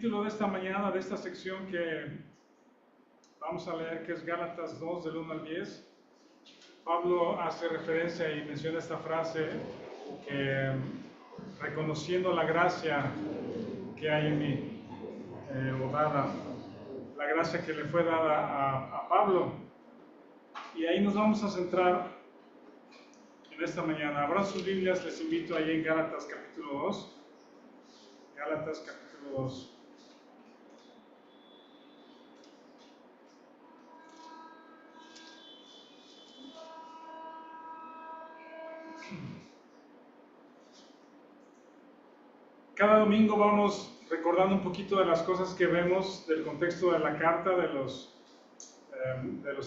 título de esta mañana, de esta sección que vamos a leer, que es Gálatas 2, del 1 al 10, Pablo hace referencia y menciona esta frase que reconociendo la gracia que hay en mí, o dada, la gracia que le fue dada a Pablo. Y ahí nos vamos a centrar en esta mañana. Abran sus Biblias, les invito ahí en Gálatas capítulo 2. Gálatas capítulo 2. Cada domingo vamos recordando un poquito de las cosas que vemos del contexto de la carta, de los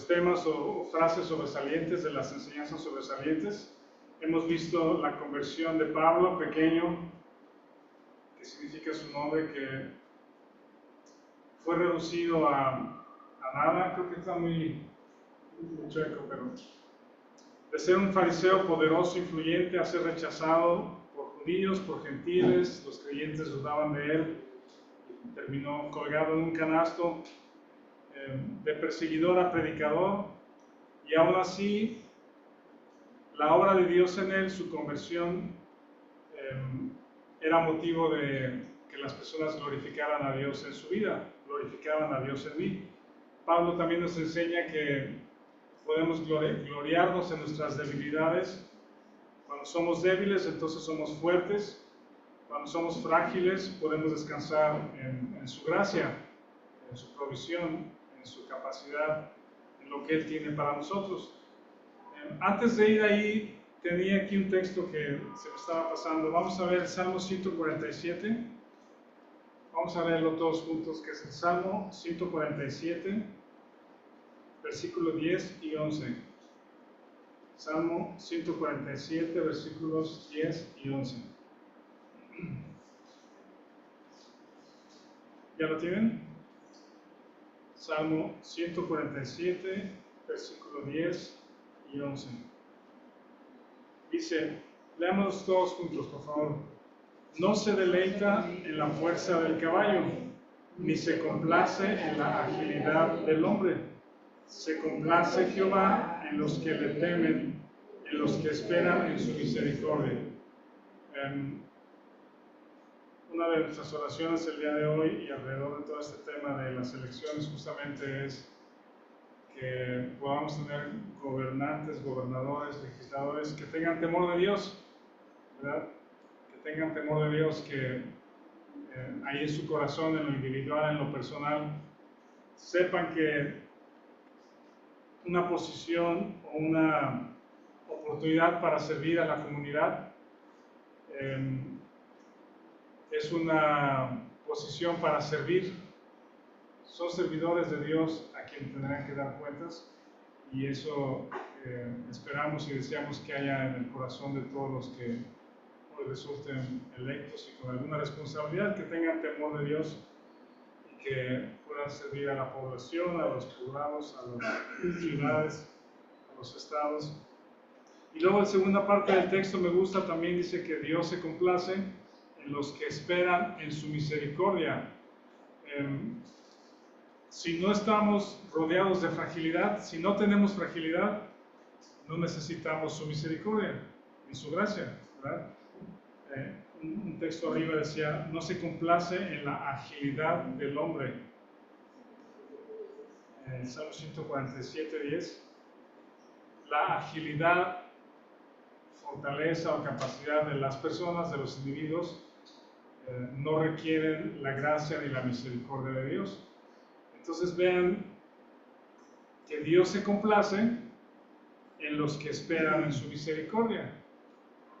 temas o frases sobresalientes, de las enseñanzas sobresalientes. Hemos visto la conversión de Pablo, pequeño, que significa su nombre, que fue reducido a nada. Creo que está muy chueco, pero de ser un fariseo poderoso, influyente, a ser rechazado por judíos, por gentiles. Los creyentes dudaban de él, terminó colgado en un canasto, de perseguidor a predicador, y aún así la obra de Dios en él, su conversión, era motivo de que las personas glorificaran a Dios en su vida, glorificaban a Dios en mí. Pablo también nos enseña que podemos gloriarnos en nuestras debilidades. Cuando somos débiles, entonces somos fuertes. Cuando somos frágiles, podemos descansar en su gracia, en su provisión, en su capacidad, en lo que Él tiene para nosotros. Antes de ir ahí, tenía aquí un texto que se me estaba pasando. Vamos a ver el Salmo 147. Vamos a leerlo todos juntos, que es el Salmo 147, versículos 10 y 11. Salmo 147, versículos 10 y 11. ¿Ya lo tienen? Salmo 147, versículos 10 y 11. Dice, leamos todos juntos, por favor. No se deleita en la fuerza del caballo, ni se complace en la agilidad del hombre. Se complace Jehová en los que le temen, en los que esperan en su misericordia. Una de nuestras oraciones el día de hoy y alrededor de todo este tema de las elecciones justamente es que podamos tener gobernantes, gobernadores, legisladores que tengan temor de Dios, ¿verdad? Que tengan temor de Dios, que ahí en su corazón, en lo individual, en lo personal, sepan que una posición o una oportunidad para servir a la comunidad es una posición para servir. Son servidores de Dios a quien tendrán que dar cuentas, y eso esperamos y deseamos que haya en el corazón de todos los que hoy resulten electos y con alguna responsabilidad, que tengan temor de Dios y que puedan servir a la población, a los poblados, a las ciudades, a los estados. Y luego la segunda parte del texto me gusta, también dice que Dios se complace en los que esperan en su misericordia. Si no estamos rodeados de fragilidad, si no tenemos fragilidad, no necesitamos su misericordia ni su gracia, ¿verdad? Un texto arriba decía, no se complace en la agilidad del hombre. En el Salmo 147, 10, la agilidad, fortaleza o capacidad de las personas, de los individuos, no requieren la gracia ni la misericordia de Dios. Entonces vean que Dios se complace en los que esperan en su misericordia.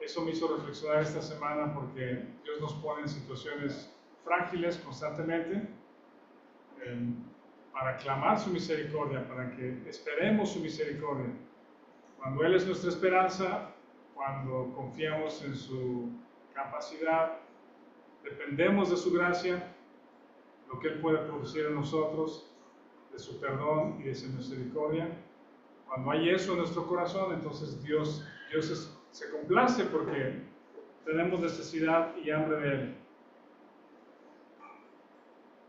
Eso me hizo reflexionar esta semana, porque Dios nos pone en situaciones frágiles constantemente para clamar su misericordia, para que esperemos su misericordia. Cuando Él es nuestra esperanza, cuando confiamos en su capacidad, dependemos de su gracia, lo que Él puede producir en nosotros, de su perdón y de su misericordia. Cuando hay eso en nuestro corazón, entonces Dios se complace, porque tenemos necesidad y hambre de Él.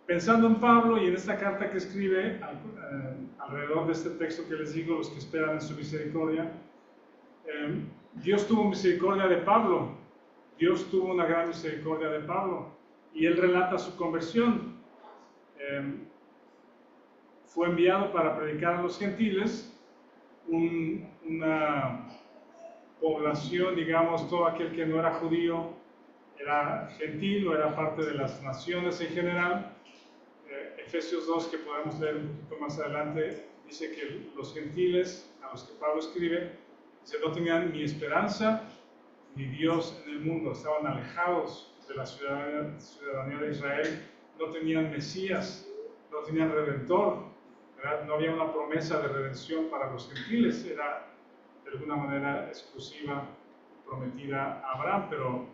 Pensando en Pablo y en esta carta que escribe alrededor de este texto que les digo, los que esperan en su misericordia, Dios tuvo misericordia de Pablo, Dios tuvo una gran misericordia de Pablo, y él relata su conversión. Fue enviado para predicar a los gentiles, una población, digamos, todo aquel que no era judío era gentil o era parte de las naciones en general. Efesios 2, que podemos leer un poquito más adelante, dice que los gentiles a los que Pablo escribe, dice, no tenían ni esperanza ni Dios en el mundo, estaban alejados de la ciudadanía de Israel, no tenían Mesías, no tenían Redentor, ¿verdad? No había una promesa de redención para los gentiles, era de alguna manera exclusiva, prometida a Abraham, pero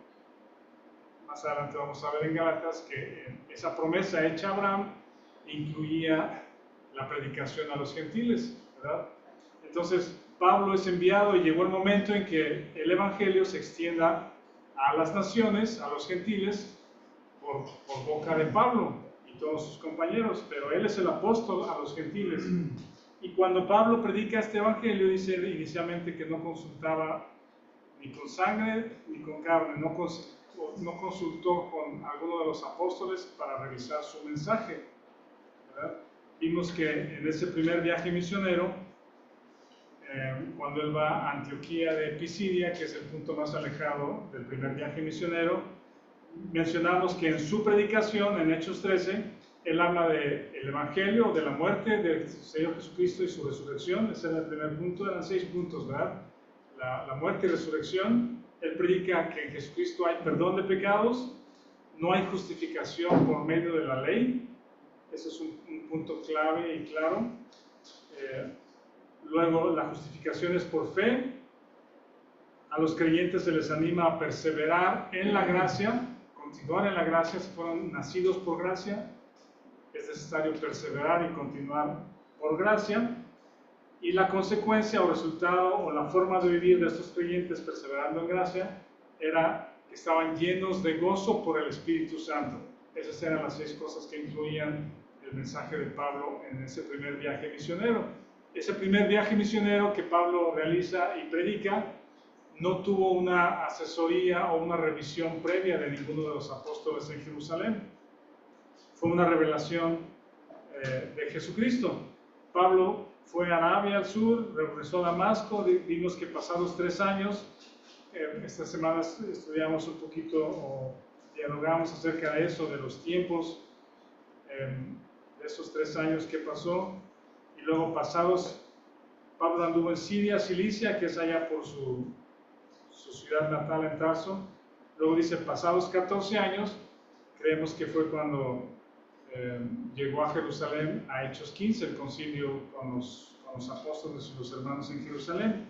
más adelante vamos a ver en Gálatas que esa promesa hecha a Abraham incluía la predicación a los gentiles, ¿verdad? Entonces, Pablo es enviado y llegó el momento en que el evangelio se extienda a las naciones, a los gentiles, por boca de Pablo y todos sus compañeros, pero él es el apóstol a los gentiles. Y cuando Pablo predica este evangelio, dice inicialmente que no consultaba ni con sangre ni con carne, no consultó con alguno de los apóstoles para revisar su mensaje, ¿verdad? Vimos que en ese primer viaje misionero, cuando él va a Antioquía de Pisidia, que es el punto más alejado del primer viaje misionero, mencionamos que en su predicación, en Hechos 13, él habla del evangelio, de la muerte del Señor Jesucristo y su resurrección. Ese era el primer punto, eran 6 puntos, ¿verdad? La muerte y resurrección. Él predica que en Jesucristo hay perdón de pecados, no hay justificación por medio de la ley. Ese es un punto clave y claro. Luego, la justificación es por fe. A los creyentes se les anima a perseverar en la gracia, continuar en la gracia. Si fueron nacidos por gracia, es necesario perseverar y continuar por gracia. Y la consecuencia o resultado o la forma de vivir de estos creyentes perseverando en gracia era que estaban llenos de gozo por el Espíritu Santo. Esas eran las 6 cosas que incluían el mensaje de Pablo en ese primer viaje misionero. Ese primer viaje misionero que Pablo realiza y predica no tuvo una asesoría o una revisión previa de ninguno de los apóstoles en Jerusalén. Fue una revelación de Jesucristo. Pablo fue a Arabia al sur, regresó a Damasco, vimos que pasados 3 años, estas semanas estudiamos un poquito o dialogamos acerca de eso, de los tiempos, de esos 3 años que pasó, y luego pasados, Pablo anduvo en Siria, Cilicia, que es allá por su ciudad natal en Tarso. Luego dice, pasados 14 años, creemos que fue cuando llegó a Jerusalén, a Hechos 15, el concilio con los apóstoles y los hermanos en Jerusalén.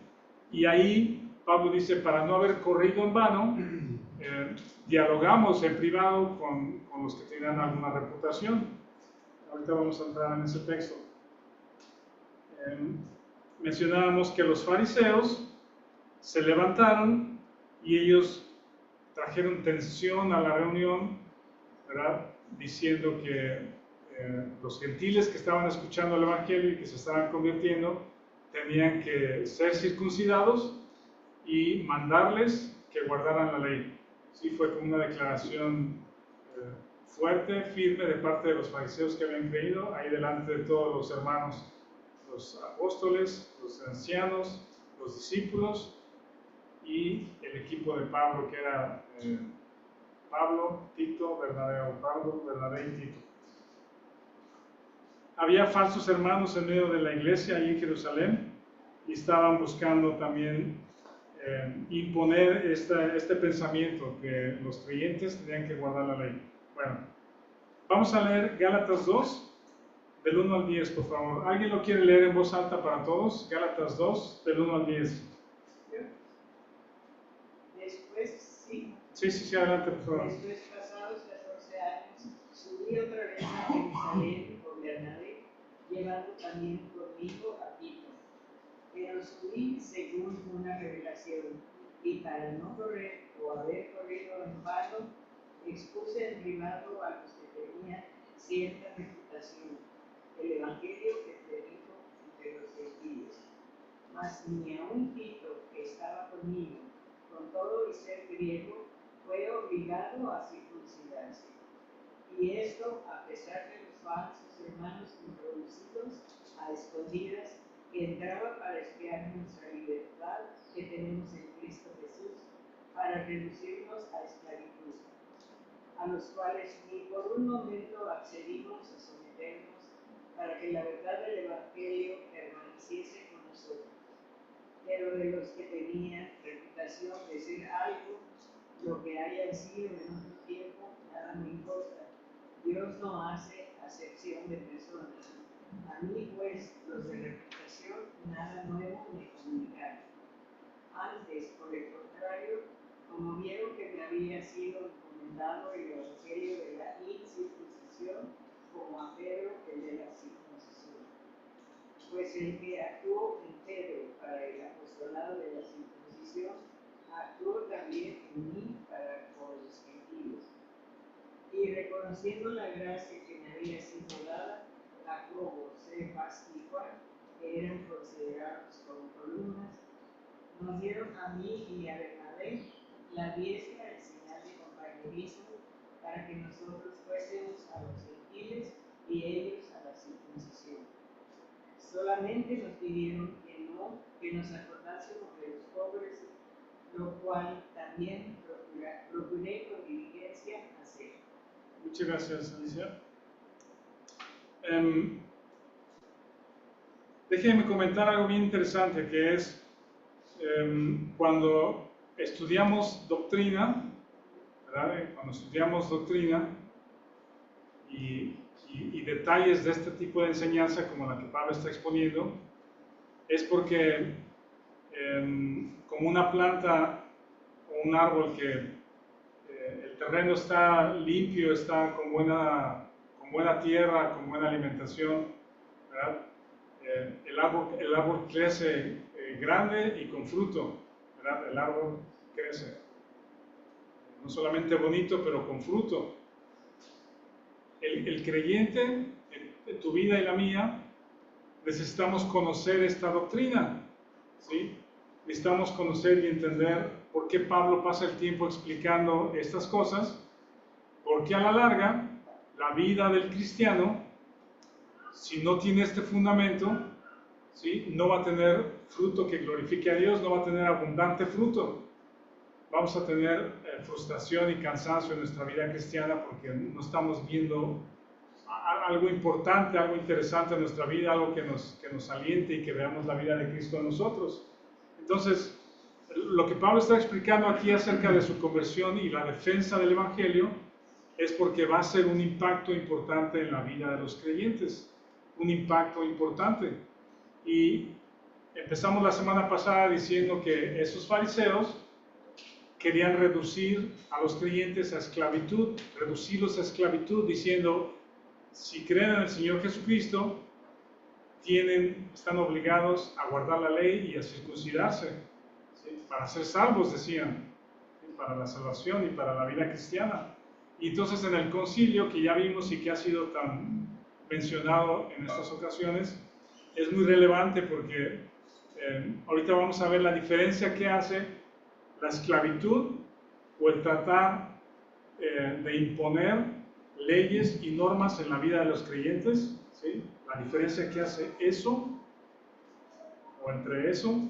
Y ahí Pablo dice, para no haber corrido en vano, dialogamos en privado con los que tenían alguna reputación. Ahorita vamos a entrar en ese texto. Mencionábamos que los fariseos se levantaron y ellos trajeron tensión a la reunión, ¿verdad? Diciendo que los gentiles que estaban escuchando el evangelio y que se estaban convirtiendo tenían que ser circuncidados y mandarles que guardaran la ley. Sí, fue como una declaración fuerte, firme de parte de los fariseos que habían creído, ahí delante de todos los hermanos, los apóstoles, los ancianos, los discípulos y el equipo de Pablo, que era Pablo, Tito, Bernabé y Tito. Había falsos hermanos en medio de la iglesia ahí en Jerusalén y estaban buscando también imponer este pensamiento que los creyentes tenían que guardar la ley. Bueno, vamos a leer Gálatas 2, del 1 al 10, por favor. ¿Alguien lo quiere leer en voz alta para todos? Gálatas 2, del 1 al 10. Después, sí. Sí, adelante, por favor. Después, pasados 14 años, subí otra vez a Jerusalén con Bernabé, llevando también conmigo a Tito. Pero subí según una revelación, y para no correr o haber corrido en vano, expuse en privado a los que tenían cierta reputación, el evangelio que predico entre los gentiles. Mas ni aun Tito, que estaba conmigo, con todo y ser griego, fue obligado a circuncidarse. Y esto a pesar de los falsos hermanos introducidos a escondidas, que entraba para espiar nuestra libertad que tenemos en Cristo Jesús, para reducirnos a esclavitud, a los cuales ni por un momento accedimos a someternos, para que la verdad del Evangelio permaneciese con nosotros. Pero de los que tenían reputación de ser algo, lo que hayan sido en otro tiempo, nada me importa. Dios no hace acepción de personas. A mí, pues, los de reputación, nada nuevo me comunicaron. Antes, por el contrario, como vieron que me había sido encomendado el evangelio de la incircuncisión, como a Pedro el de la circuncisión. Pues el que actuó en Pedro para el apostolado de la circuncisión, actuó también en mí para con los gentiles. Y reconociendo la gracia que me había sido dada, Jacobo, Cefas y Juan, que eran considerados como columnas, nos dieron a mí y a Bernabé la diestra en señal de compañerismo, para que nosotros fuésemos a los gentiles y ellos a la circuncisión. Solamente nos pidieron que nos acordásemos de los pobres, lo cual también procuré con diligencia hacer. Muchas gracias, Alicia. Déjenme comentar algo bien interesante, que es cuando estudiamos doctrina, ¿verdad? Cuando estudiamos doctrina y detalles de este tipo de enseñanza, como la que Pablo está exponiendo, es porque como una planta o un árbol que el terreno está limpio, está con buena tierra, con buena alimentación, ¿verdad? El árbol crece grande y con fruto, ¿verdad? El árbol crece no solamente bonito, pero con fruto. El creyente, en tu vida y la mía, necesitamos conocer esta doctrina, ¿sí? Necesitamos conocer y entender por qué Pablo pasa el tiempo explicando estas cosas, porque a la larga, la vida del cristiano, si no tiene este fundamento, ¿sí?, no va a tener fruto que glorifique a Dios, no va a tener abundante fruto. Vamos a tener frustración y cansancio en nuestra vida cristiana porque no estamos viendo algo importante, algo interesante en nuestra vida, algo que nos aliente y que veamos la vida de Cristo en nosotros. Entonces, lo que Pablo está explicando aquí acerca de su conversión y la defensa del Evangelio es porque va a ser un impacto importante en la vida de los creyentes, un impacto importante. Y empezamos la semana pasada diciendo que esos fariseos querían reducir a los creyentes a esclavitud, reducirlos a esclavitud, diciendo, si creen en el Señor Jesucristo, están obligados a guardar la ley y a circuncidarse, ¿sí?, para ser salvos, decían, ¿sí?, para la salvación y para la vida cristiana. Y entonces en el concilio, que ya vimos y que ha sido tan mencionado en estas ocasiones, es muy relevante porque ahorita vamos a ver la diferencia que hace la esclavitud o el tratar de imponer leyes y normas en la vida de los creyentes, ¿sí? La diferencia que hace eso, o entre eso,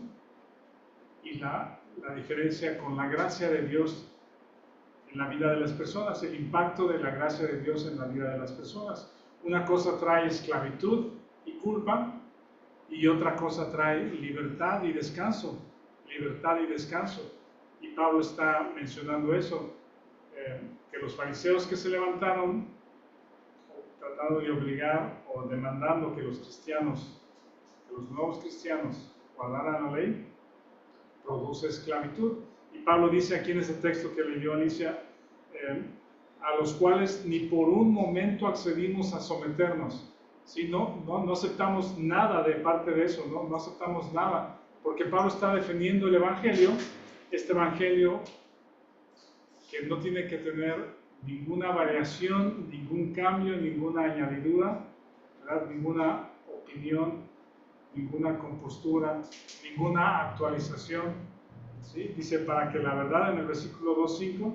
y la diferencia con la gracia de Dios en la vida de las personas, el impacto de la gracia de Dios en la vida de las personas. Una cosa trae esclavitud y culpa, y otra cosa trae libertad y descanso, libertad y descanso. Y Pablo está mencionando eso, que los fariseos que se levantaron tratando de obligar o demandando que los cristianos, que los nuevos cristianos guardaran la ley, produce esclavitud. Y Pablo dice aquí en ese texto que leyó Alicia, a los cuales ni por un momento accedimos a someternos. ¿Sí? No aceptamos nada de parte de eso, no aceptamos nada, porque Pablo está defendiendo el Evangelio, este Evangelio que no tiene que tener ninguna variación, ningún cambio, ninguna añadidura, ¿verdad? Ninguna opinión, ninguna compostura, ninguna actualización. ¿Sí? Dice, para que la verdad, en el versículo 2.5,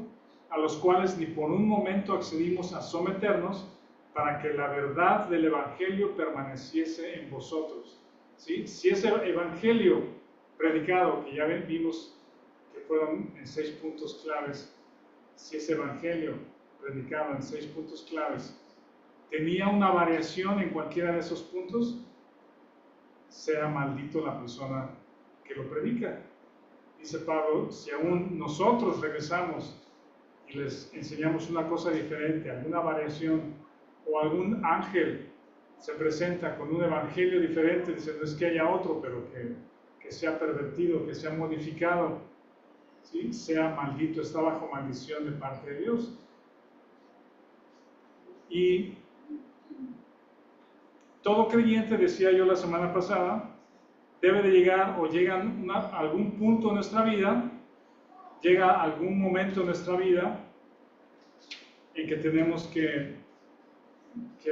a los cuales ni por un momento accedimos a someternos, para que la verdad del Evangelio permaneciese en vosotros. ¿Sí? Si ese Evangelio predicado, que ya vimos que fueron en 6 puntos claves, si ese Evangelio predicado en 6 puntos claves tenía una variación en cualquiera de esos puntos, sea maldito la persona que lo predica. Dice Pablo, si aún nosotros regresamos y les enseñamos una cosa diferente, alguna variación, o algún ángel se presenta con un evangelio diferente, dice, no es que haya otro, pero que sea pervertido, que sea modificado, ¿sí? Sea maldito, está bajo maldición de parte de Dios. Y todo creyente, decía yo la semana pasada, debe de llegar, o llega a algún punto en nuestra vida, llega algún momento en nuestra vida en que tenemos que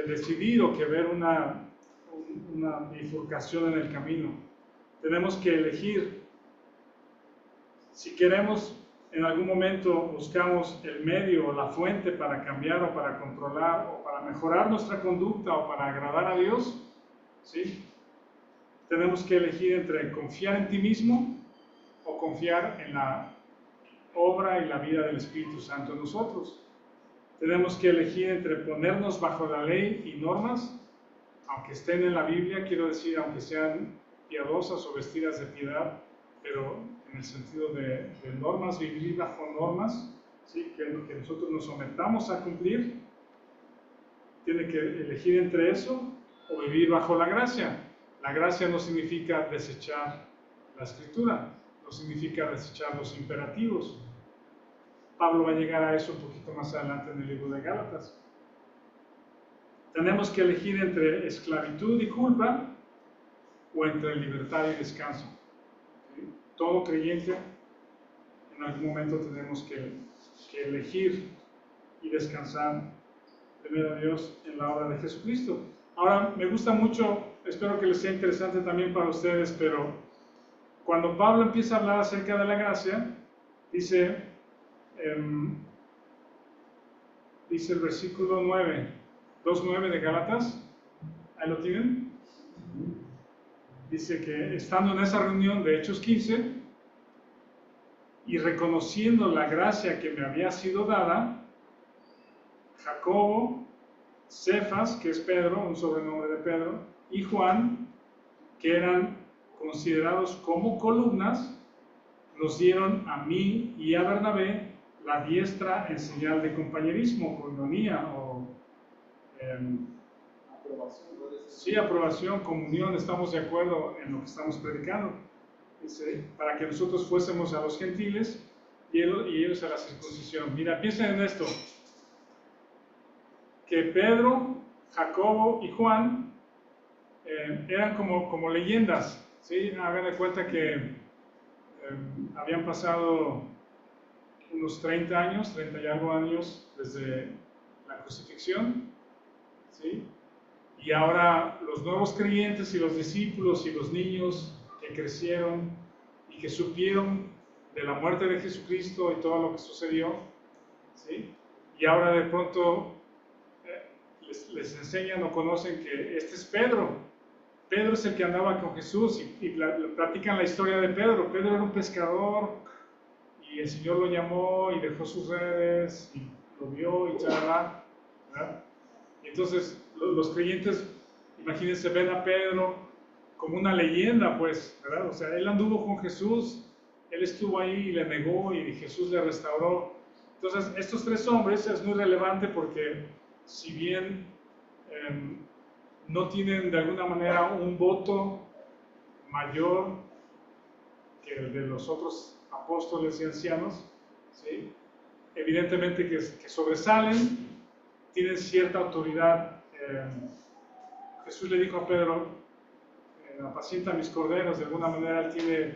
decidir o que ver una bifurcación en el camino. Tenemos que elegir si queremos, en algún momento buscamos el medio o la fuente para cambiar o para controlar o para mejorar nuestra conducta o para agradar a Dios, ¿sí? Tenemos que elegir entre confiar en ti mismo o confiar en la obra y la vida del Espíritu Santo en nosotros. Tenemos que elegir entre ponernos bajo la ley y normas, aunque estén en la Biblia, quiero decir, aunque sean piadosas o vestidas de piedad, pero en el sentido de normas, vivir bajo normas, ¿sí? que nosotros nos sometamos a cumplir. Tiene que elegir entre eso o vivir bajo la gracia. La gracia no significa desechar la Escritura, no significa desechar los imperativos. Pablo va a llegar a eso un poquito más adelante en el libro de Gálatas. Tenemos que elegir entre esclavitud y culpa o entre libertad y descanso. ¿Sí? Todo creyente, en algún momento tenemos que elegir y descansar primero a Dios en la obra de Jesucristo. Ahora, me gusta mucho, espero que les sea interesante también para ustedes, pero cuando Pablo empieza a hablar acerca de la gracia, dice el versículo 9, 2.9 de Gálatas, ahí lo tienen. Dice que estando en esa reunión de Hechos 15 y reconociendo la gracia que me había sido dada, Jacobo, Cefas, que es Pedro, un sobrenombre de Pedro, y Juan, que eran considerados como columnas, nos dieron a mí y a Bernabé la diestra en señal de compañerismo, coinonía o Aprobación. sí, aprobación, comunión, estamos de acuerdo en lo que estamos predicando. Dice, para que nosotros fuésemos a los gentiles y ellos a la circuncisión. Mira, piensen en esto, que Pedro, Jacobo y Juan eran como leyendas, ¿sí? Hagan de cuenta que habían pasado unos 30 años, 30 y algo años desde la crucifixión, ¿sí? Y ahora los nuevos creyentes y los discípulos y los niños que crecieron y que supieron de la muerte de Jesucristo y todo lo que sucedió, ¿sí? Y ahora de pronto les enseñan o conocen que este es Pedro. Pedro es el que andaba con Jesús y platican la historia de Pedro. Pedro era un pescador y el Señor lo llamó y dejó sus redes y lo vio y charla, ¿verdad? Y entonces los creyentes, imagínense, ven a Pedro como una leyenda, pues, ¿verdad? O sea, él anduvo con Jesús, él estuvo ahí y le negó y Jesús le restauró. Entonces, estos tres hombres es muy relevante porque si bien no tienen de alguna manera un voto mayor que el de los otros apóstoles y ancianos, ¿sí? Evidentemente que sobresalen, tienen cierta autoridad. Jesús le dijo a Pedro, apacienta mis corderos, de alguna manera él tiene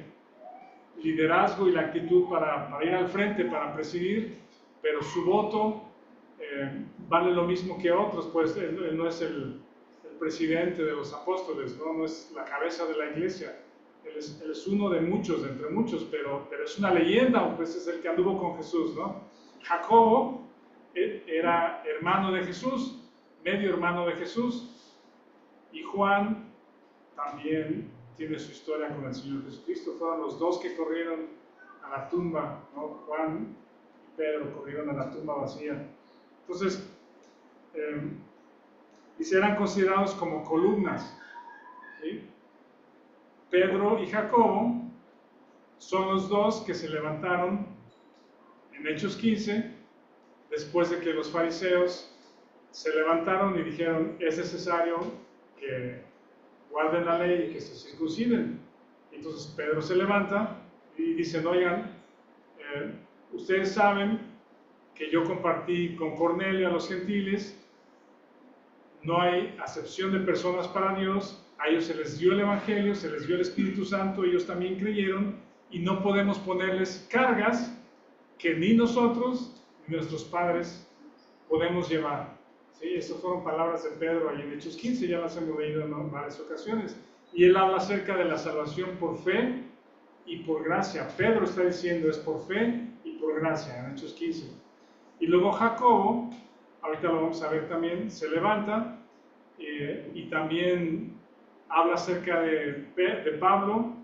liderazgo y la actitud para ir al frente, para presidir, pero su voto vale lo mismo que otros, pues él no es el presidente de los apóstoles, no es la cabeza de la iglesia. Él es uno de muchos, entre muchos, pero es una leyenda, pues es el que anduvo con Jesús, ¿no? Jacobo era hermano de Jesús, medio hermano de Jesús, y Juan también tiene su historia con el Señor Jesucristo. Fueron los dos que corrieron a la tumba, ¿no? Juan y Pedro corrieron a la tumba vacía. Entonces, y eran considerados como columnas, ¿sí? Pedro y Jacobo son los dos que se levantaron en Hechos 15, después de que los fariseos se levantaron y dijeron, es necesario que guarden la ley y que se circunciden. Entonces Pedro se levanta y dice, oigan, ustedes saben que yo compartí con Cornelio a los gentiles, no hay acepción de personas para Dios, a ellos se les dio el Evangelio, se les dio el Espíritu Santo, ellos también creyeron, y no podemos ponerles cargas que ni nosotros ni nuestros padres podemos llevar. ¿Sí? Estas fueron palabras de Pedro ahí en Hechos 15, ya las hemos leído en varias ocasiones. Y él habla acerca de la salvación por fe y por gracia. Pedro está diciendo es por fe y por gracia en Hechos 15. Y luego Jacobo, ahorita lo vamos a ver también, se levanta y también habla acerca de Pablo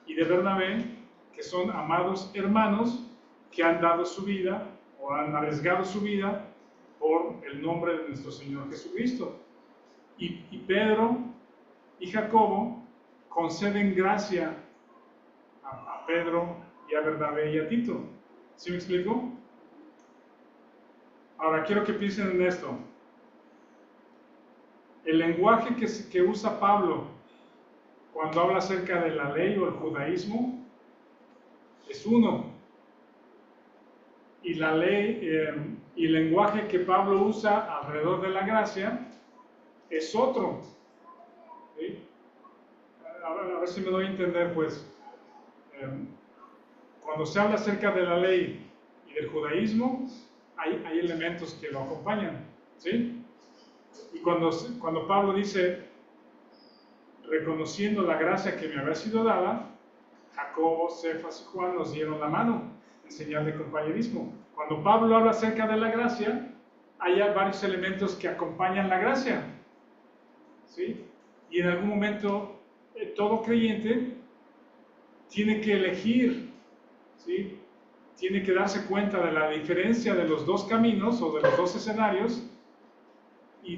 y de Bernabé, que son amados hermanos que han dado su vida o han arriesgado su vida por el nombre de nuestro Señor Jesucristo. Y Pedro y Jacobo conceden gracia a Pedro y a Bernabé y a Tito. ¿Sí me explico? Ahora quiero que piensen en esto. El lenguaje que usa Pablo cuando habla acerca de la ley o el judaísmo es uno. Y la ley y el lenguaje que Pablo usa alrededor de la gracia es otro. ¿Sí? A ver si me doy a entender, pues. Cuando se habla acerca de la ley y del judaísmo, hay elementos que lo acompañan. ¿Sí? Y cuando Pablo dice, reconociendo la gracia que me había sido dada, Jacobo, Cefas y Juan nos dieron la mano en señal de compañerismo. Cuando Pablo habla acerca de la gracia, hay varios elementos que acompañan la gracia. ¿Sí? Y en algún momento todo creyente tiene que elegir, ¿sí? Tiene que darse cuenta de la diferencia de los dos caminos o de los dos escenarios y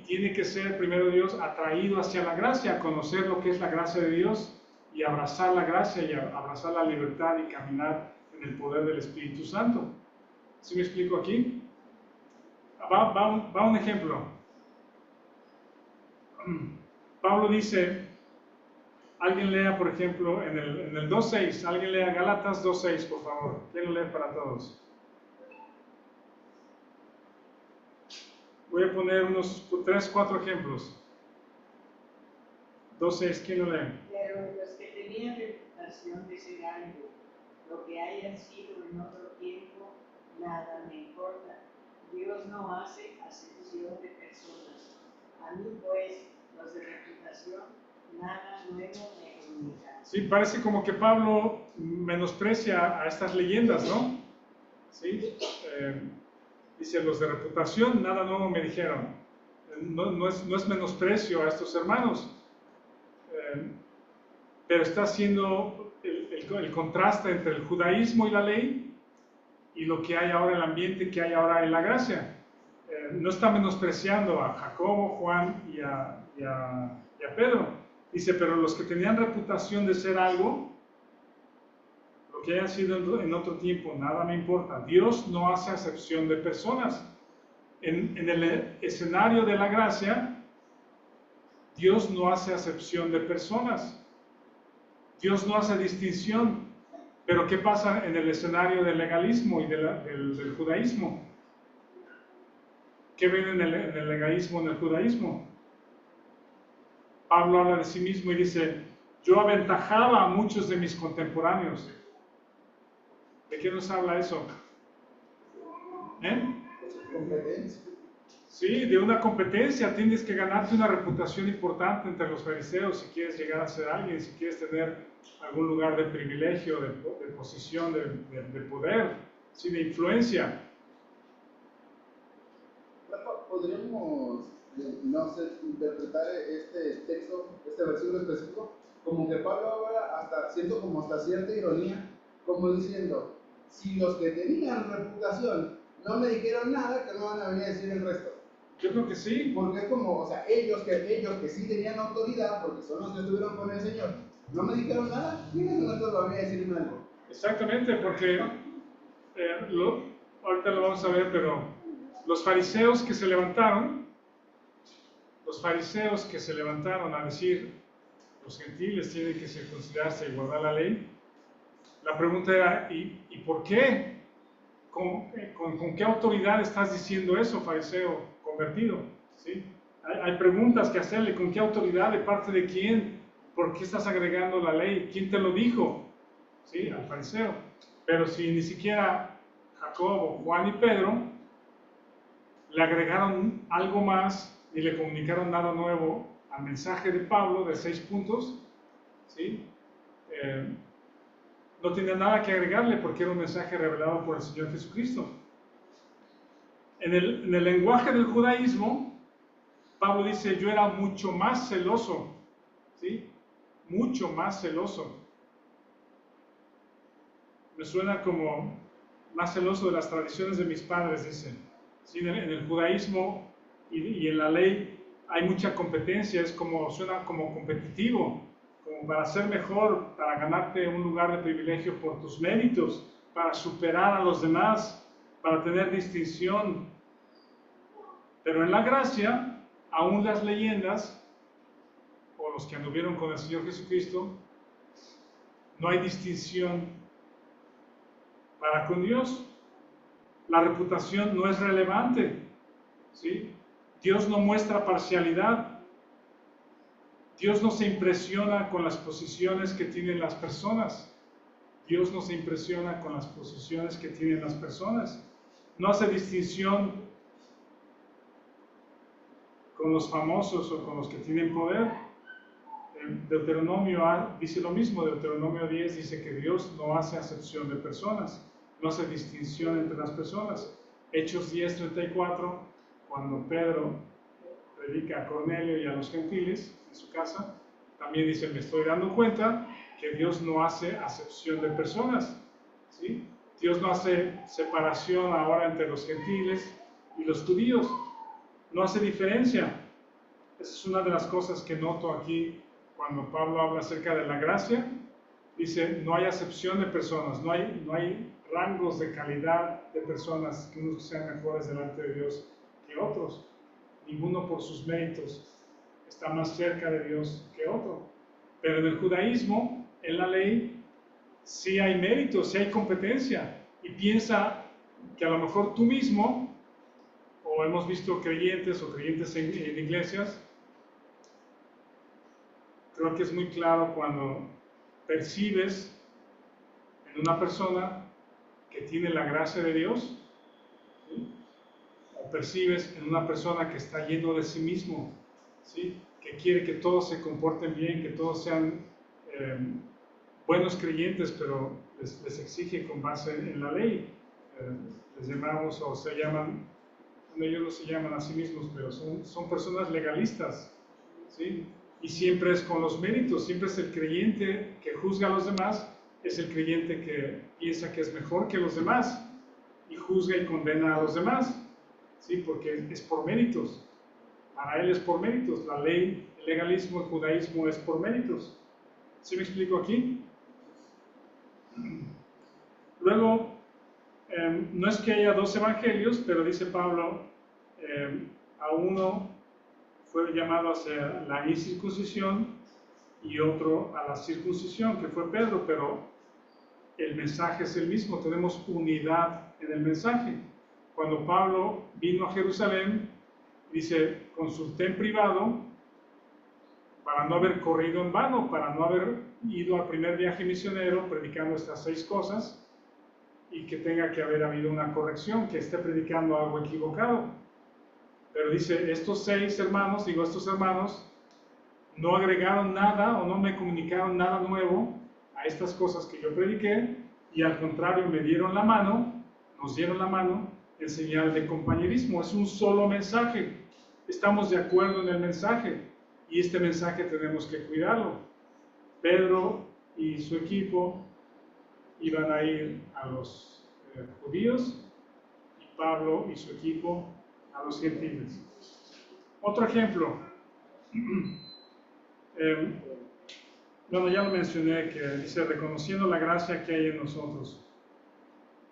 tiene que ser, primero Dios, atraído hacia la gracia, conocer lo que es la gracia de Dios y abrazar la gracia y abrazar la libertad y caminar en el poder del Espíritu Santo. ¿Sí me explico aquí? Va un ejemplo. Pablo dice, alguien lea, por ejemplo, en el 2.6, alguien lea Gálatas 2.6, por favor. ¿Quién lo lee para todos? Voy a poner unos 3-4 ejemplos. 2.6, ¿quién lo lee? Pero los que tenían reputación de ser algo, lo que hayan sido en otro tiempo, nada me importa. Dios no hace acepción de personas. A mí, pues, los de reputación, nada nuevo me comunican. Sí, parece como que Pablo menosprecia a estas leyendas, ¿no? ¿Sí? Dice, los de reputación, nada nuevo me dijeron. No es menosprecio a estos hermanos, pero está haciendo el contraste entre el judaísmo y la ley y lo que hay ahora, el ambiente que hay ahora en la gracia. No está menospreciando a Jacobo, Juan y a Pedro. Dice, pero los que tenían reputación de ser algo, lo que haya sido en otro tiempo, nada me importa. Dios no hace acepción de personas. En el escenario de la gracia, Dios no hace acepción de personas. Dios no hace distinción. Pero ¿qué pasa en el escenario del legalismo y del judaísmo? ¿Qué ven en el legalismo, en el judaísmo? Pablo habla de sí mismo y dice, yo aventajaba a muchos de mis contemporáneos. ¿De qué nos habla eso? competencia. Sí, de una competencia. Tienes que ganarte una reputación importante entre los fariseos si quieres llegar a ser alguien, si quieres tener algún lugar de privilegio, de posición, de poder, sí, de influencia. Rafa, podríamos, no sé, interpretar este texto, este versículo específico, como que Pablo ahora siento como hasta cierta ironía, como diciendo, si los que tenían reputación no me dijeron nada, que no van a venir a decir el resto. Yo creo que sí. Porque es como, o sea, ellos que sí tenían autoridad, porque son los que estuvieron con el Señor, no me dijeron nada, ¿quiénes son estos que van a decirme algo? Exactamente, porque ahorita lo vamos a ver, pero los fariseos que se levantaron a decir, los gentiles tienen que circuncidarse y guardar la ley, la pregunta era, ¿y por qué? ¿Con qué autoridad estás diciendo eso, fariseo convertido? ¿Sí? Hay preguntas que hacerle, ¿con qué autoridad? ¿De parte de quién? ¿Por qué estás agregando la ley? ¿Quién te lo dijo? ¿Sí? Al fariseo. Pero si ni siquiera Jacobo, Juan y Pedro le agregaron algo más ni le comunicaron nada nuevo al mensaje de Pablo de 6 puntos, ¿sí? No tenía nada que agregarle porque era un mensaje revelado por el Señor Jesucristo. En el lenguaje del judaísmo, Pablo dice, yo era mucho más celoso, ¿sí? Mucho más celoso. Me suena como más celoso de las tradiciones de mis padres, dice. ¿Sí? En el judaísmo y en la ley hay mucha competencia, suena como competitivo, como para ser mejor, para ganarte un lugar de privilegio por tus méritos, para superar a los demás, para tener distinción. Pero en la gracia, aún las leyendas, o los que anduvieron con el Señor Jesucristo, no hay distinción para con Dios. La reputación no es relevante, ¿sí? Dios no muestra parcialidad. Dios no se impresiona con las posiciones que tienen las personas. Dios no se impresiona con las posiciones que tienen las personas. No hace distinción con los famosos o con los que tienen poder. Deuteronomio dice lo mismo. Deuteronomio 10 dice que Dios no hace acepción de personas, no hace distinción entre las personas. Hechos 10:34, cuando Pedro predica a Cornelio y a los gentiles en su casa, también dice, me estoy dando cuenta que Dios no hace acepción de personas, ¿sí? Dios no hace separación ahora entre los gentiles y los judíos, no hace diferencia. Esa es una de las cosas que noto aquí cuando Pablo habla acerca de la gracia. Dice, no hay acepción de personas, no hay rangos de calidad de personas, que unos sean mejores delante de Dios que otros. Ninguno por sus méritos está más cerca de Dios que otro. Pero en el judaísmo, en la ley, sí hay méritos, sí hay competencia. Y piensa que a lo mejor tú mismo, o hemos visto creyentes o creyentes en iglesias, creo que es muy claro cuando percibes en una persona que tiene la gracia de Dios, ¿sí? O percibes en una persona que está lleno de sí mismo, ¿sí? Que quiere que todos se comporten bien, que todos sean buenos creyentes, pero les exige con base en la ley. Les llamamos, o se llaman, ellos no se llaman a sí mismos, pero son personas legalistas, ¿sí? Y siempre es con los méritos, siempre es el creyente que juzga a los demás, es el creyente que piensa que es mejor que los demás y juzga y condena a los demás, ¿sí? Porque es por méritos. Para él es por méritos. La ley, el legalismo, el judaísmo es por méritos. ¿Sí me explico aquí? Luego, no es que haya dos evangelios, pero dice Pablo, a uno fue llamado hacia la incircuncisión y otro a la circuncisión, que fue Pedro, pero el mensaje es el mismo, tenemos unidad en el mensaje. Cuando Pablo vino a Jerusalén, dice, consulté en privado para no haber corrido en vano, para no haber ido al primer viaje misionero predicando estas 6 cosas, y que tenga que haber habido una corrección, que esté predicando algo equivocado. Pero dice, estos hermanos, no agregaron nada o no me comunicaron nada nuevo a estas cosas que yo prediqué, y al contrario me dieron la mano, nos dieron la mano en señal de compañerismo. Es un solo mensaje, estamos de acuerdo en el mensaje, y este mensaje tenemos que cuidarlo. Pedro y su equipo iban a ir a los judíos, y Pablo y su equipo a los gentiles. Otro ejemplo, bueno, ya lo mencioné, que dice, reconociendo la gracia que hay en nosotros.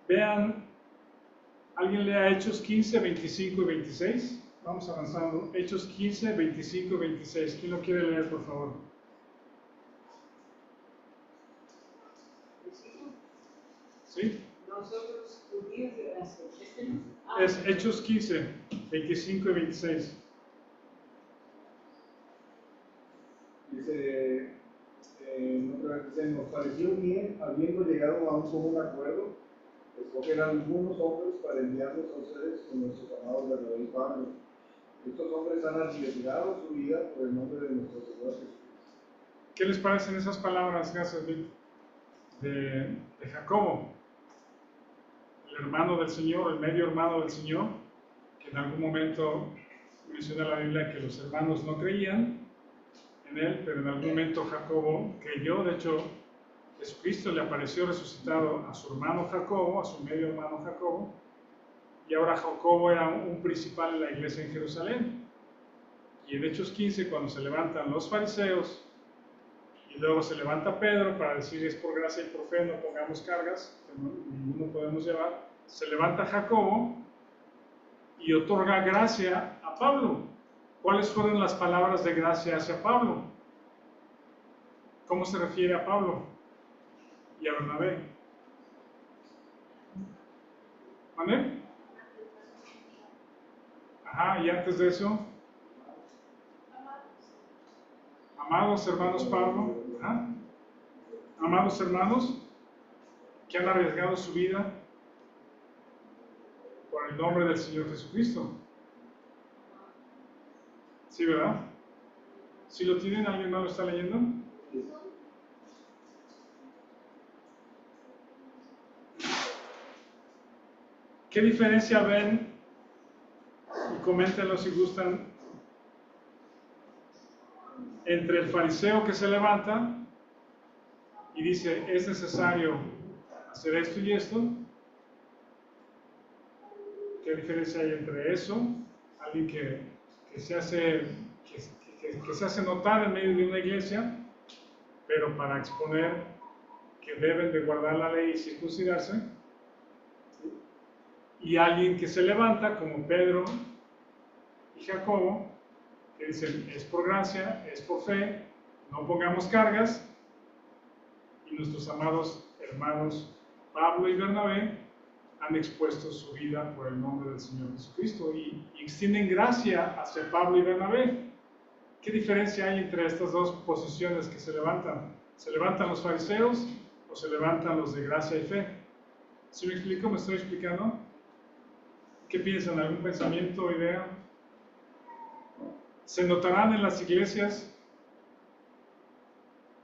Vean, ¿alguien lea Hechos 15, 25 y 26? Vamos avanzando. Hechos 15, 25 y 26. ¿Quién lo quiere leer, por favor? ¿Sí? Nosotros, judíos de gracia. Es Hechos 15, 25 y 26. Dice, nos pareció bien, habiendo llegado a un común acuerdo, escoger a algunos hombres para enviarlos a ustedes con nuestros amados Bernabé y Pablo. Estos hombres han arriesgado su vida por el nombre de nuestro Señor Jesucristo. ¿Qué les parecen esas palabras, gracias, Vic, de Jacobo, el hermano del Señor, el medio hermano del Señor, que en algún momento menciona la Biblia que los hermanos no creían en él, pero en algún momento Jacobo creyó? De hecho, Jesucristo le apareció resucitado a su hermano Jacobo, a su medio hermano Jacobo, y ahora Jacobo era un principal en la iglesia en Jerusalén. Y en Hechos 15, cuando se levantan los fariseos, y luego se levanta Pedro para decir, es por gracia y por fe, no pongamos cargas, que ninguno podemos llevar, se levanta Jacobo y otorga gracia a Pablo. ¿Cuáles fueron las palabras de gracia hacia Pablo? ¿Cómo se refiere a Pablo y a Bernabé? ¿Vale? Ajá, y antes de eso, amados hermanos Pablo, ¿ah? Amados hermanos que han arriesgado su vida por el nombre del Señor Jesucristo. ¿Sí, verdad? ¿Sí lo tienen? ¿Alguien más lo está leyendo? ¿Qué diferencia ven? Y coméntenlo si gustan, entre el fariseo que se levanta y dice, es necesario hacer esto y esto. ¿Qué diferencia hay entre eso? Alguien que se hace notar en medio de una iglesia, pero para exponer que deben de guardar la ley y circuncidarse, y alguien que se levanta como Pedro y Jacobo, que dicen, es por gracia, es por fe, no pongamos cargas, y nuestros amados hermanos Pablo y Bernabé han expuesto su vida por el nombre del Señor Jesucristo y extienden gracia hacia Pablo y Bernabé. ¿Qué diferencia hay entre estas dos posiciones que se levantan? ¿Se levantan los fariseos o se levantan los de gracia y fe? ¿Sí me explico? ¿Me estoy explicando? ¿Qué piensan? ¿Algún pensamiento o idea? ¿Se notarán en las iglesias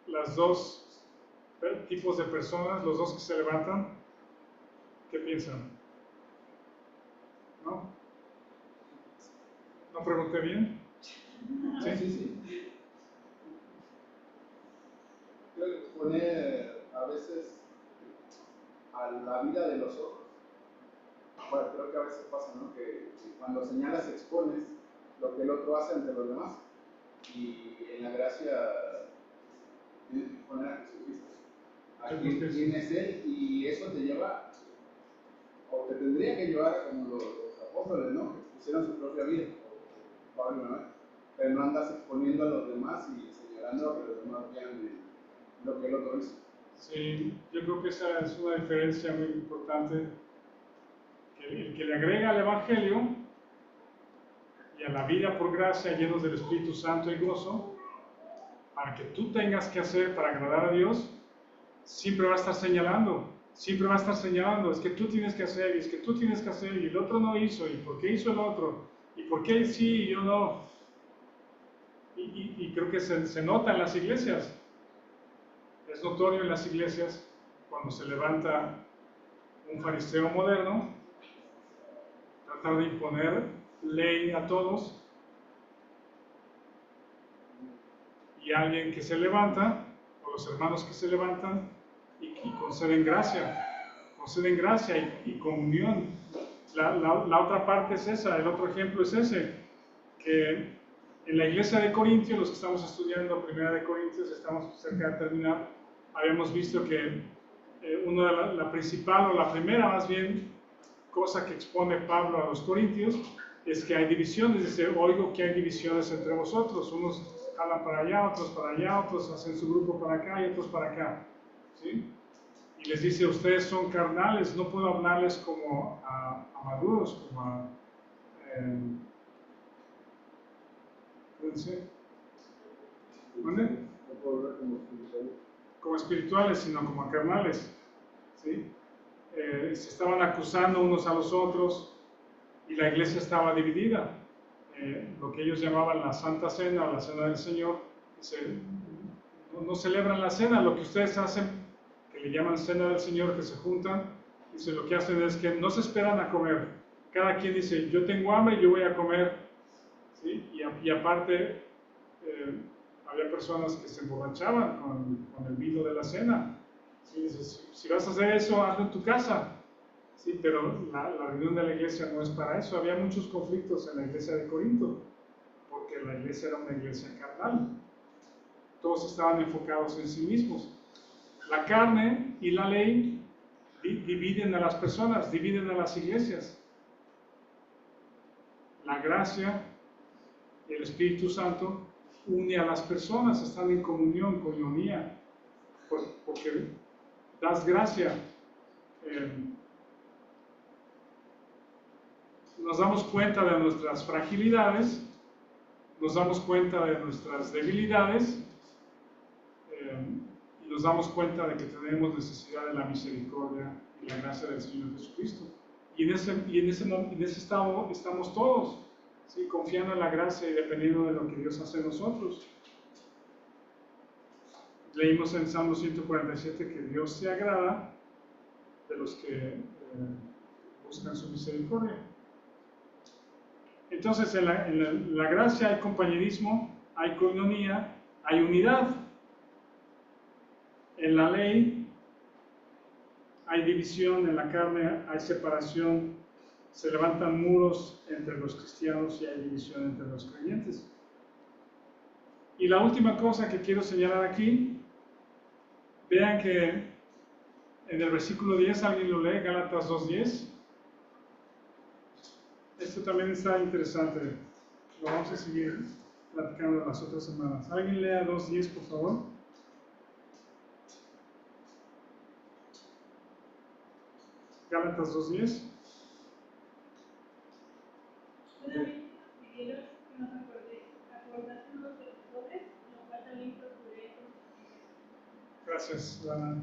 los dos tipos de personas, los dos que se levantan? ¿Qué piensan? ¿No? ¿No pregunté bien? Sí. Creo que exponer a veces a la vida de los otros. Bueno, creo que a veces pasa, ¿no? Que cuando señalas, expones lo que el otro hace ante los demás. Y en la gracia tienes que exponer a Jesucristo. A quién es Él, y eso te lleva, o te tendría que llevar como los apóstoles, ¿no? Que pusieron su propia vida. Pablo, ¿no? Pero no andas exponiendo a los demás y señalando a que los demás vean lo que el otro hizo. Sí, yo creo que esa es una diferencia muy importante. El que le agrega al Evangelio y a la vida por gracia llenos del Espíritu Santo y gozo, para que tú tengas que hacer para agradar a Dios, siempre va a estar señalando. siempre va a estar señalando, es que tú tienes que hacer, y es que tú tienes que hacer, y el otro no hizo, y por qué hizo el otro, y por qué él sí y yo no. Y creo que se nota en las iglesias. Es notorio en las iglesias cuando se levanta un fariseo moderno, tratar de imponer ley a todos, y alguien que se levanta, o los hermanos que se levantan y conceden gracia y comunión. La otra parte es esa, el otro ejemplo es ese, que en la iglesia de Corintios, los que estamos estudiando Primera de Corintios, estamos cerca de terminar, habíamos visto que la principal o la primera más bien cosa que expone Pablo a los corintios es que hay divisiones. Dice, oigo que hay divisiones entre vosotros, unos jalan para allá, otros hacen su grupo para acá y otros para acá, ¿sí? Y les dice, ustedes son carnales, no puedo hablarles como a maduros, como a ¿cómo dice? ¿Dónde? No puedo hablar como espirituales. Como espirituales, sino como carnales, ¿sí? Se estaban acusando unos a los otros y la iglesia estaba dividida. Lo que ellos llamaban la Santa Cena o la Cena del Señor, no celebran la cena. Lo que ustedes hacen, que le llaman Cena del Señor, que se juntan, dice, lo que hacen es que no se esperan a comer. Cada quien dice, yo tengo hambre, yo voy a comer, ¿sí? Y aparte, había personas que se emborrachaban con el vino de la cena. ¿Sí? Dices, si vas a hacer eso, hazlo en tu casa. Sí, pero la reunión de la iglesia no es para eso. Había muchos conflictos en la iglesia de Corinto, porque la iglesia era una iglesia carnal. Todos estaban enfocados en sí mismos. La carne y la ley dividen a las personas, dividen a las iglesias. La gracia y el Espíritu Santo une a las personas, están en comunión, coinonía, porque das gracia. Nos damos cuenta de nuestras fragilidades, nos damos cuenta de nuestras debilidades, y nos damos cuenta de que tenemos necesidad de la misericordia y la gracia del Señor Jesucristo. Y en ese estado estamos todos, ¿sí? Confiando en la gracia y dependiendo de lo que Dios hace en nosotros. Leímos en Salmo 147 que Dios se agrada de los que buscan su misericordia. Entonces, en la gracia hay compañerismo, hay coinonía, hay unidad. En la ley hay división, en la carne hay separación, se levantan muros entre los cristianos y hay división entre los creyentes. Y la última cosa que quiero señalar aquí, vean que en el versículo 10, ¿alguien lo lee? Gálatas 2:10. Esto también está interesante, lo vamos a seguir platicando las otras semanas. ¿Alguien lea 2:10, por favor? Gálatas 2:10. Solamente nos pidieron que nos acordásemos de los pobres, lo cual también procuré con ustedes. Gracias, Lana.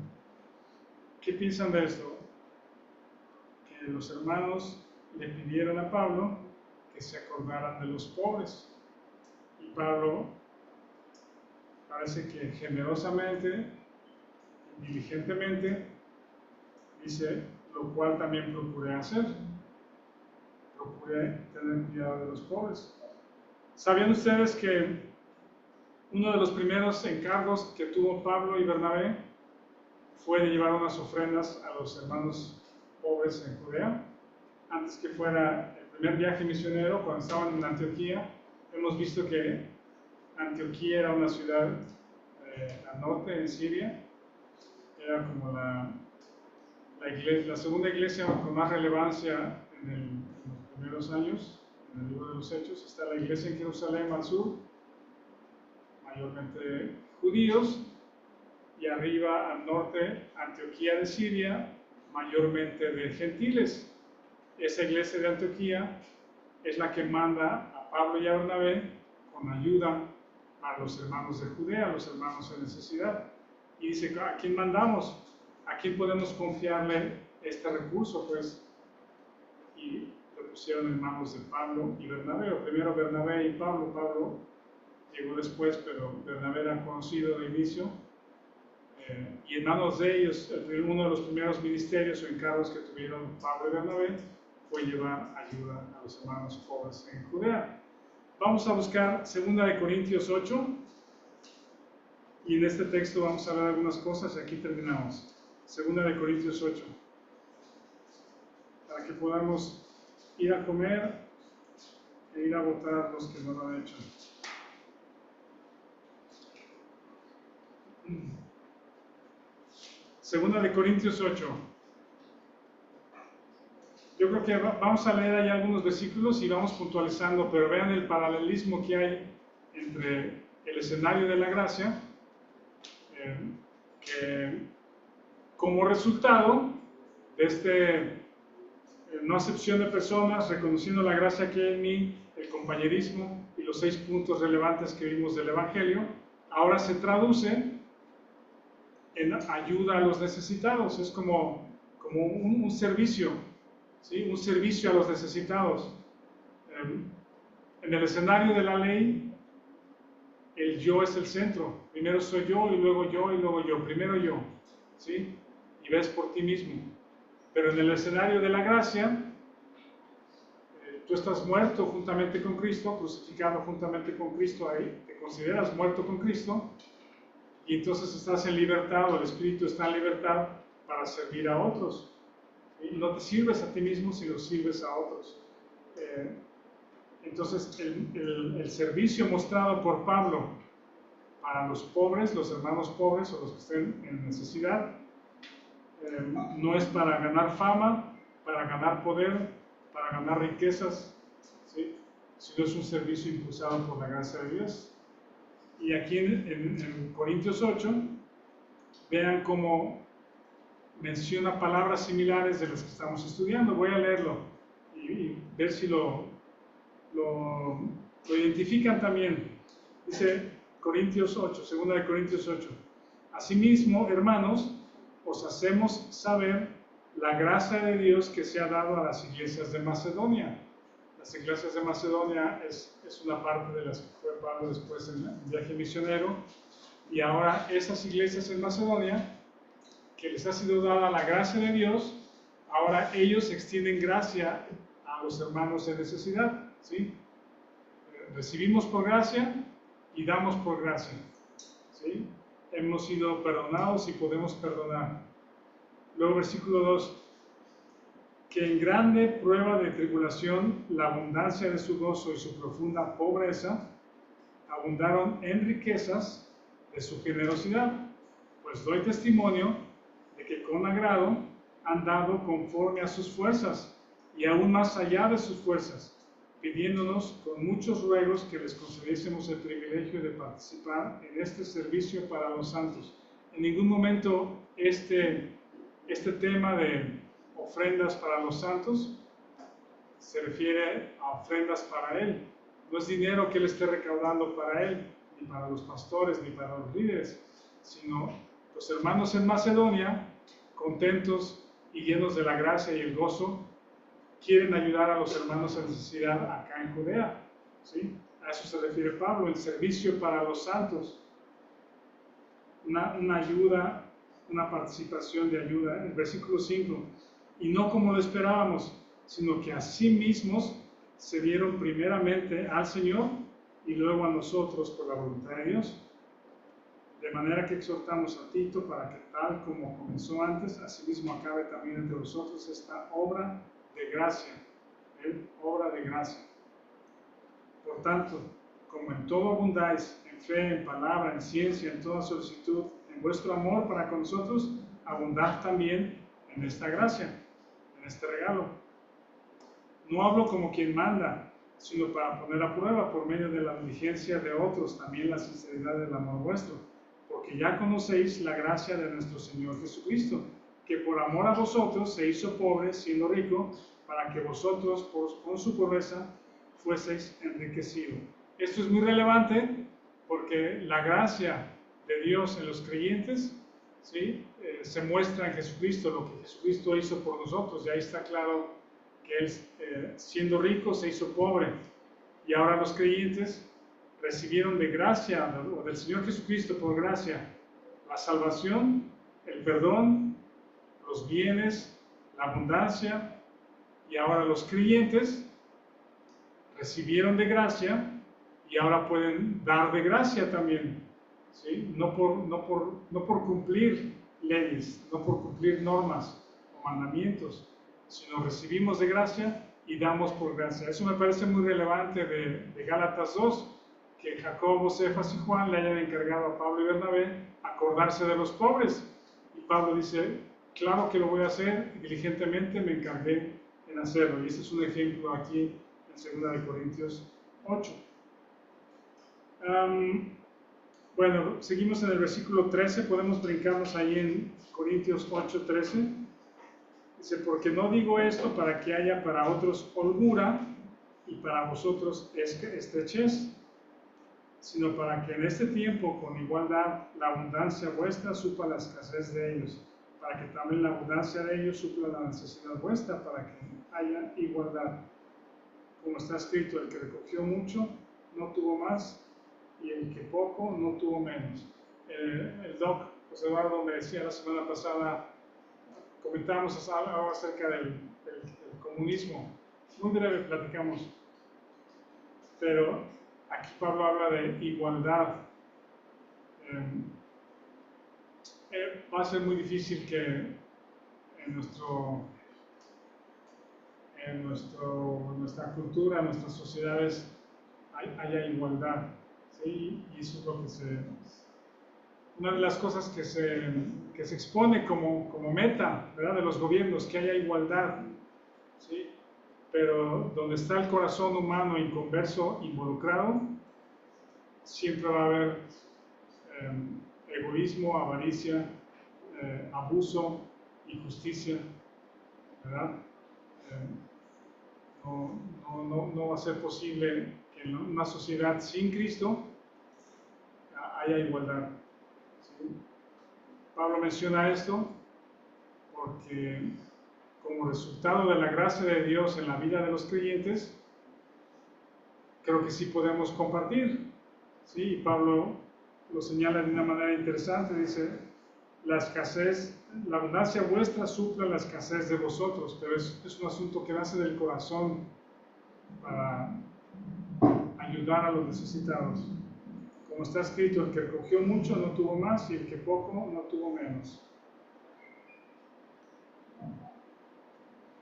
¿Qué piensan de esto? Que los hermanos le pidieron a Pablo que se acordaran de los pobres. Y Pablo parece que generosamente, diligentemente, dice, lo cual también procuré hacer. Procuré tener cuidado de los pobres. ¿Sabían ustedes que uno de los primeros encargos que tuvo Pablo y Bernabé fue de llevar unas ofrendas a los hermanos pobres en Judea? Antes que fuera el primer viaje misionero, cuando estaban en Antioquía, hemos visto que Antioquía era una ciudad al norte, en Siria. Era como la segunda iglesia con más relevancia en los primeros años, en el libro de los Hechos. Está la iglesia en Jerusalén al sur, mayormente judíos, y arriba al norte, Antioquía de Siria, mayormente de gentiles. Esa iglesia de Antioquía es la que manda a Pablo y a Bernabé con ayuda a los hermanos de Judea, a los hermanos en necesidad. Y dice, ¿a quién mandamos? ¿a quién podemos confiarle este recurso? Pues, y lo pusieron en manos de Pablo y Bernabé. Primero Bernabé y Pablo. Pablo llegó después, pero Bernabé era conocido de inicio. Y en manos de ellos, uno de los primeros ministerios o encargos que tuvieron Pablo y Bernabé fue llevar ayuda a los hermanos pobres en Judea. Vamos a buscar 2 de Corintios 8, y en este texto vamos a ver algunas cosas y aquí terminamos. 2 de Corintios 8, para que podamos ir a comer e ir a votar los que no lo han hecho. Segunda de Corintios 8. Yo creo que vamos a leer ahí algunos versículos y vamos puntualizando, pero vean el paralelismo que hay entre el escenario de la gracia, que como resultado de no acepción de personas, reconociendo la gracia que hay en mí, el compañerismo y los 6 puntos relevantes que vimos del Evangelio, ahora se traduce en ayuda a los necesitados. Es como un servicio, ¿sí? Un servicio a los necesitados. En el escenario de la ley, el yo es el centro. Primero soy yo, y luego yo, y luego yo. Primero yo, ¿sí? Y ves por ti mismo. Pero en el escenario de la gracia, tú estás muerto juntamente con Cristo, crucificado juntamente con Cristo, ahí te consideras muerto con Cristo, y entonces estás en libertad, o el Espíritu está en libertad para servir a otros. Y no te sirves a ti mismo, sino sirves a otros. Entonces, el servicio mostrado por Pablo para los pobres, los hermanos pobres o los que estén en necesidad, no es para ganar fama, para ganar poder, para ganar riquezas, ¿sí? Sino es un servicio impulsado por la gracia de Dios. Y aquí en Corintios 8, vean cómo menciona palabras similares de las que estamos estudiando. Voy a leerlo y ver si lo identifican también. Dice Corintios 8, 2 de Corintios 8. Asimismo, hermanos, os hacemos saber la gracia de Dios que se ha dado a las iglesias de Macedonia. Las iglesias de Macedonia es una parte de las que fue Pablo después en el viaje misionero, y ahora esas iglesias en Macedonia, que les ha sido dada la gracia de Dios, ahora ellos extienden gracia a los hermanos de necesidad, ¿sí? Recibimos por gracia y damos por gracia, ¿sí? Hemos sido perdonados y podemos perdonar. Luego versículo 2, que en grande prueba de tribulación la abundancia de su gozo y su profunda pobreza abundaron en riquezas de su generosidad, pues doy testimonio de que con agrado han dado conforme a sus fuerzas y aún más allá de sus fuerzas, pidiéndonos con muchos ruegos que les concediésemos el privilegio de participar en este servicio para los santos. En ningún momento este tema de ofrendas para los santos se refiere a ofrendas para Él. No es dinero que Él esté recaudando para Él, ni para los pastores, ni para los líderes, sino los hermanos en Macedonia, contentos y llenos de la gracia y el gozo, quieren ayudar a los hermanos en necesidad acá en Judea, ¿sí? A eso se refiere Pablo, el servicio para los santos, una ayuda, una participación de ayuda. El versículo 5, y no como lo esperábamos, sino que a sí mismos se dieron primeramente al Señor y luego a nosotros por la voluntad de Dios. De manera que exhortamos a Tito para que tal como comenzó antes, asimismo acabe también entre vosotros esta obra de gracia, obra de gracia. Por tanto, como en todo abundáis, en fe, en palabra, en ciencia, en toda solicitud, en vuestro amor para con nosotros, abundad también en esta gracia, en este regalo. No hablo como quien manda, sino para poner a prueba por medio de la diligencia de otros también la sinceridad del amor vuestro, porque ya conocéis la gracia de nuestro Señor Jesucristo, que por amor a vosotros se hizo pobre siendo rico, para que vosotros con su pobreza fueseis enriquecidos. Esto es muy relevante porque la gracia de Dios en los creyentes, ¿sí? se muestra en Jesucristo, lo que Jesucristo hizo por nosotros. Y ahí está claro que Él, siendo rico, se hizo pobre. Y ahora los creyentes recibieron de gracia, o del Señor Jesucristo por gracia, la salvación, el perdón, los bienes, la abundancia. Y ahora los creyentes recibieron de gracia y ahora pueden dar de gracia también, ¿sí? No por cumplir leyes, no por cumplir normas o mandamientos, sino recibimos de gracia y damos por gracia. Eso me parece muy relevante de Gálatas 2, que Jacobo, Cefas y Juan le hayan encargado a Pablo y Bernabé acordarse de los pobres. Y Pablo dice, claro que lo voy a hacer, diligentemente me encargué en hacerlo. Y este es un ejemplo aquí en 2 Corintios 8. Bueno, seguimos en el versículo 13, podemos brincarnos ahí en Corintios 8, 13. Dice, porque no digo esto para que haya para otros holgura y para vosotros estrechez, sino para que en este tiempo con igualdad la abundancia vuestra supla la escasez de ellos, para que también la abundancia de ellos supla la necesidad vuestra, para que haya igualdad. Como está escrito, el que recogió mucho no tuvo más, y el que poco no tuvo menos. El doc José Eduardo me decía la semana pasada, comentábamos algo acerca del comunismo, muy breve platicamos, pero aquí Pablo habla de igualdad. Va a ser muy difícil que en nuestra cultura, en nuestras sociedades, haya igualdad, ¿sí? Y eso es lo que una de las cosas que se expone como meta, ¿verdad?, de los gobiernos, que haya igualdad, ¿sí? Pero donde está el corazón humano inconverso involucrado, siempre va a haber egoísmo, avaricia, abuso, injusticia, ¿verdad? No va a ser posible que en una sociedad sin Cristo haya igualdad, ¿sí? Pablo menciona esto porque como resultado de la gracia de Dios en la vida de los creyentes, creo que sí podemos compartir, ¿sí? Y Pablo lo señala de una manera interesante, dice, la abundancia vuestra supla la escasez de vosotros, pero es un asunto que nace del corazón para ayudar a los necesitados. Como está escrito, el que recogió mucho no tuvo más y el que poco no tuvo menos.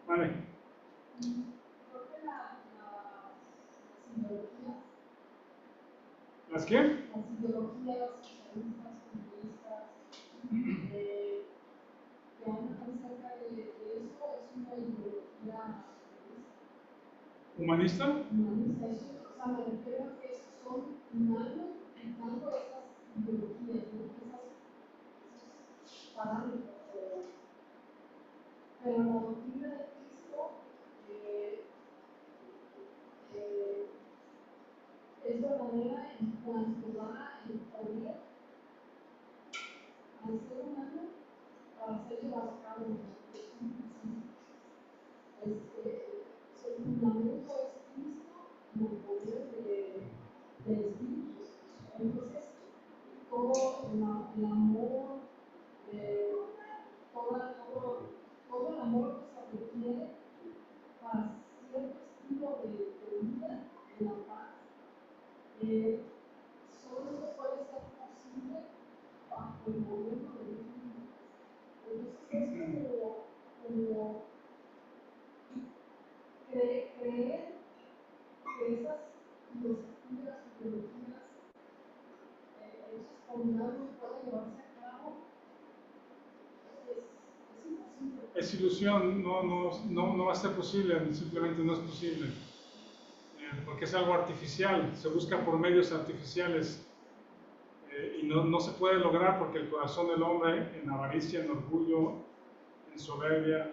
Vale. Creo que ¿Las qué? las ideologías socialistas, comunistas, que hablan acerca de eso, es una ideología ¿Humanista? humanista. O sea, me refiero a que son humanos quitando esas ideologías, ¿no? Esos parámetros. Pero la doctrina de Cristo es verdadera en cuanto da el poder al ser humano para ser llevado a cabo. El fundamento es Cristo y el poder del Espíritu. Entonces, todo el amor, todo el amor que se requiere para cierto estilo de vida en la paz, solo puede ser posible bajo el gobierno de Dios. Entonces es como creer que esas filosofías o teologías hechas por humanos pueden llevarse a cabo es imposible. Es ilusión, no va a ser posible, simplemente no es posible. Porque es algo artificial, se busca por medios artificiales y no se puede lograr porque el corazón del hombre en avaricia, en orgullo, en soberbia,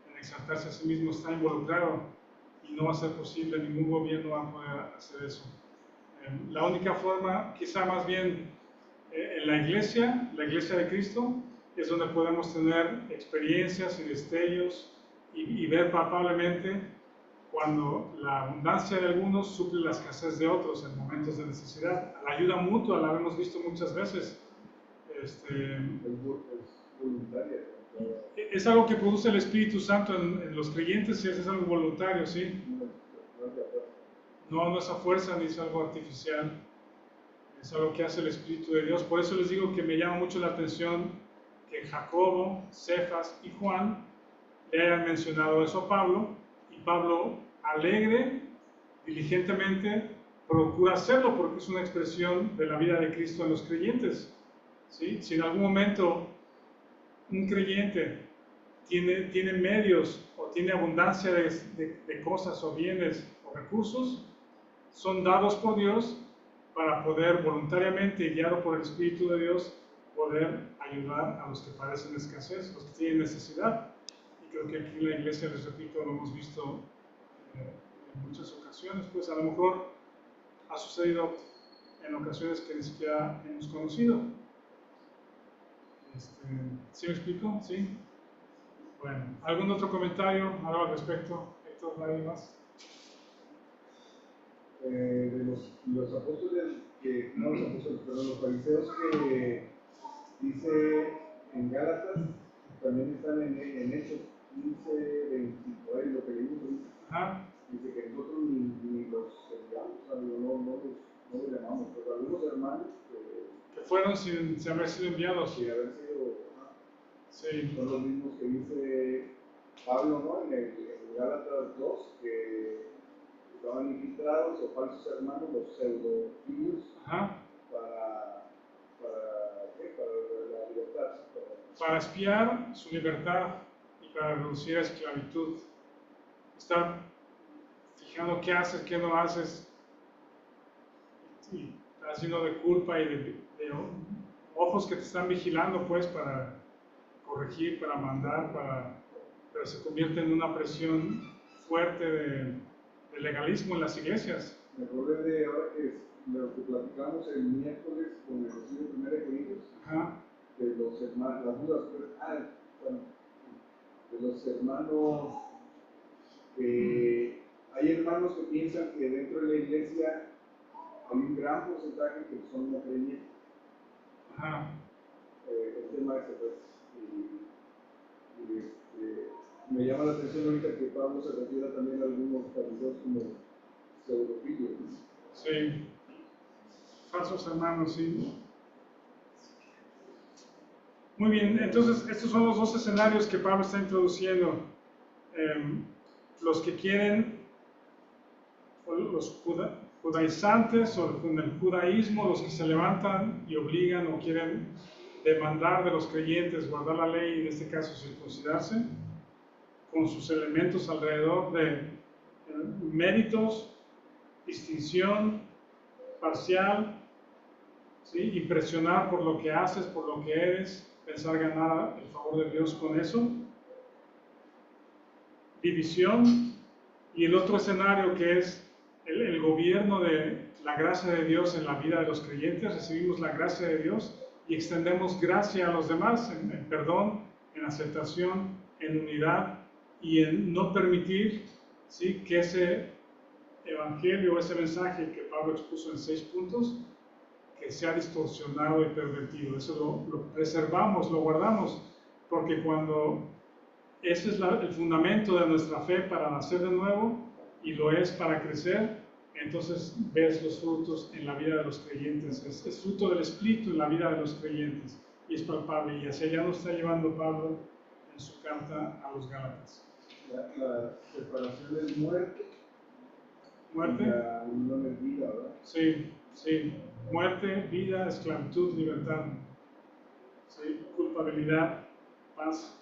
en exaltarse a sí mismo está involucrado y no va a ser posible, ningún gobierno va a poder hacer eso. La única forma, quizá más bien en la iglesia de Cristo, es donde podemos tener experiencias y destellos y ver palpablemente cuando la abundancia de algunos suple la escasez de otros en momentos de necesidad. La ayuda mutua la hemos visto muchas veces. Es voluntaria. Es algo que produce el Espíritu Santo en los creyentes y es algo voluntario, ¿sí? No es a fuerza ni es algo artificial. Es algo que hace el Espíritu de Dios. Por eso les digo que me llama mucho la atención que Jacobo, Cefas y Juan le hayan mencionado eso a Pablo, y Pablo, alegre, diligentemente, procura hacerlo porque es una expresión de la vida de Cristo en los creyentes. ¿Sí? Si en algún momento un creyente tiene medios o tiene abundancia de cosas o bienes o recursos, son dados por Dios para poder voluntariamente y guiado por el Espíritu de Dios poder ayudar a los que padecen escasez, los que tienen necesidad. Y creo que aquí en la iglesia, les repito, lo hemos visto en muchas ocasiones. Pues a lo mejor ha sucedido en ocasiones que ni siquiera hemos conocido. ¿Sí me explico? ¿Sí? Bueno, ¿algún otro comentario, algo al respecto? Héctor, ¿nadie más? De los apóstoles, no los apóstoles, pero los fariseos que dice en Gálatas, también están en Hechos 15, 25, ahí lo que leímos ahorita. Ajá. Dice que nosotros ni los enviamos, o sea, no los llamamos, pero algunos hermanos Que fueron sin haber sido enviados. que haber sido, Sí. son los mismos que dice Pablo, ¿no? En Gálatas 2, que estaban infiltrados o falsos hermanos, los pseudofilios, Ajá. para la libertad. Para espiar su libertad y para reducir a esclavitud. Estar fijando qué haces, qué no haces, y estás lleno de culpa y de ojos que te están vigilando, pues, para corregir, para mandar, pero se convierte en una presión fuerte de legalismo en las iglesias. Me acordé de ahora que lo que platicamos el miércoles con el estudio de 1 Corintios, Ajá. de los hermanos, las dudas, de los hermanos, que hay hermanos que piensan que dentro de la iglesia hay un gran porcentaje que son no creyentes. Ajá. El tema ese, pues, me llama la atención ahorita que Pablo se refiere también a algunos fariseos como pseudofilios. Sí. Falsos hermanos, sí. Muy bien, entonces estos son los dos escenarios que Pablo está introduciendo. Los que quieren, o los judaizantes o con el judaísmo, los que se levantan y obligan o quieren demandar de los creyentes guardar la ley y en este caso circuncidarse, con sus elementos alrededor de méritos, distinción parcial, ¿sí? Impresionar por lo que haces, por lo que eres, pensar ganar el favor de Dios con eso, división, y el otro escenario que es el gobierno de la gracia de Dios en la vida de los creyentes. Recibimos la gracia de Dios y extendemos gracia a los demás en perdón, en aceptación, en unidad y en no permitir, ¿sí?, que ese evangelio, ese mensaje que Pablo expuso en 6 puntos, que sea distorsionado y pervertido. Eso lo preservamos, lo guardamos, porque cuando ese es el fundamento de nuestra fe para nacer de nuevo, y lo es para crecer, entonces ves los frutos en la vida de los creyentes. Es fruto del Espíritu en la vida de los creyentes, y es palpable, y hacia allá nos está llevando Pablo en su carta a los Gálatas. La separación es muerte. ¿Muerte? Y la unión es vida, ¿verdad? Sí, sí. Muerte, vida, esclavitud, libertad. Sí. Culpabilidad, paz.